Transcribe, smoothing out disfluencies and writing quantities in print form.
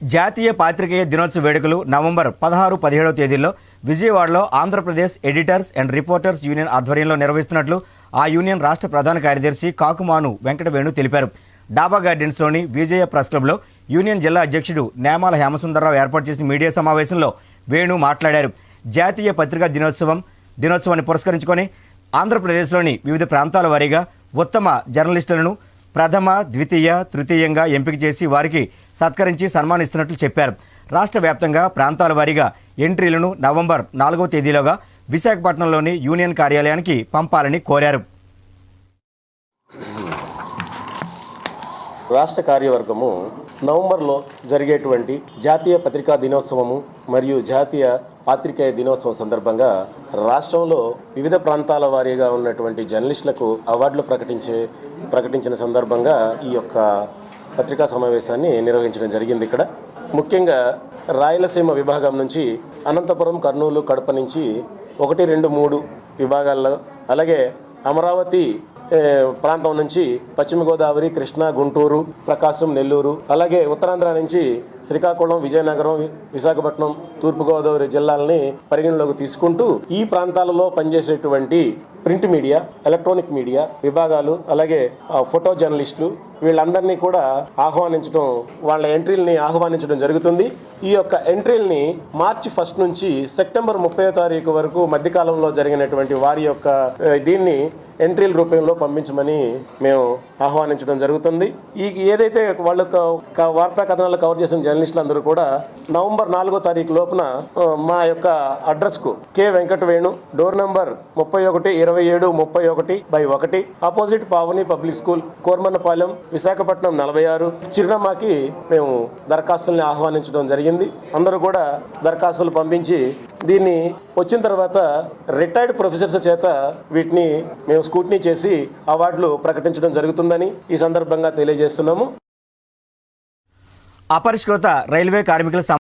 జాతీయ పాత్రికేయ దినోత్సవ వేడుకలు నవంబర్ 16-17 తేదీల్లో విజయవాడలో Andhra Pradesh editors and reporters union ఆధ్వర్యంలో నిర్వహిస్తున్నట్లు ఆ యూనియన్ రాష్ట్ర ప్రధాన కార్యదర్శి కాకుమాను వెంకటవేణు తెలిపారు. డాబా గార్డెన్స్లోని విజయ ప్రెస్ క్లబ్లో యూనియన్ జిల్లా అధ్యక్షుడు నేమాల హేమసుందరరావు ఏర్పాటు చేసిన మీడియా సమావేశంలో వేణు మాట్లాడారు. జాతీయ పత్రికా దినోత్సవాన్ని పురస్కరించుకొని ఆంధ్రప్రదేశ్లోని వివిధ ప్రాంతాల వారీగా ఉత్తమ జర్నలిస్టులను ప్రథమ, ద్వితీయ, తృతీయంగా ఎంపిక చేసి వారికి సత్కరించి సన్మానిస్తున్నట్లు చెప్పారు. రాష్ట్ర వ్యాప్తంగా ప్రాంతాల వారీగా ఎంట్రీలను నవంబర్ 4వ తేదీలోగా విశాఖపట్నంలోని యూనియన్ కార్యాలయానికి పంపాలని కోరారు. రాష్ట్ర కార్యవర్గము నవంబర్లో జరిగేటువంటి జాతీయ పత్రికా దినోత్సవము మరియు జాతీయ పాత్రికేయ దినోత్సవం సందర్భంగా రాష్ట్రంలో వివిధ ప్రాంతాల వారీగా ఉన్నటువంటి జర్నలిస్టులకు అవార్డులు ప్రకటించిన సందర్భంగా ఈ యొక్క పత్రికా సమావేశాన్ని నిర్వహించడం జరిగింది. ఇక్కడ ముఖ్యంగా రాయలసీమ విభాగం నుంచి అనంతపురం, కర్నూలు, కడప నుంచి 1, 2, 3 విభాగాల్లో, అలాగే అమరావతి ప్రాంతం నుంచి పశ్చిమ గోదావరి, కృష్ణా, గుంటూరు, ప్రకాశం, నెల్లూరు, అలాగే ఉత్తరాంధ్ర నుంచి శ్రీకాకుళం, విజయనగరం, విశాఖపట్నం, తూర్పుగోదావరి జిల్లాలని పరిగణలోకి తీసుకుంటూ ఈ ప్రాంతాలలో పనిచేసేటువంటి ప్రింట్ మీడియా, ఎలక్ట్రానిక్ మీడియా విభాగాలు, అలాగే ఫోటో జర్నలిస్టులు వీళ్ళందరినీ కూడా వాళ్ళ ఎంట్రీలని ఆహ్వానించడం జరుగుతుంది. ఈ యొక్క ఎంట్రీలని మార్చి 1 నుంచి సెప్టెంబర్ 30వ తారీఖు వరకు మధ్యకాలంలో జరిగినటువంటి వారి యొక్క దీన్ని ఎంట్రీల రూపంలో పంపించమని మేము ఆహ్వానించడం జరుగుతుంది. ఏదైతే వాళ్ళ వార్తా కథనాలు కవర్ చేసిన జర్నలిస్టులు అందరూ కూడా నవంబర్ 4వ తారీఖు లోపున మా యొక్క అడ్రస్కు K Venkatavenu, door number 31-27-31/1, opposite Pavani public school, Kormannapalem, Visakhapatnam 46 చిరునామాకి మేము దరఖాస్తుల్ని ఆహ్వానించడం జరిగింది. అందరూ కూడా దరఖాస్తులు పంపించి దీన్ని వచ్చిన తర్వాత రిటైర్డ్ ప్రొఫెసర్స్ చేత వీటిని మేము స్క్రూటినీ చేసి అవార్డులు ప్రకటించడం జరుగుతుందని ఈ సందర్భంగా తెలియజేస్తున్నాము. అపరిష్కృత రైల్వే కార్మికుల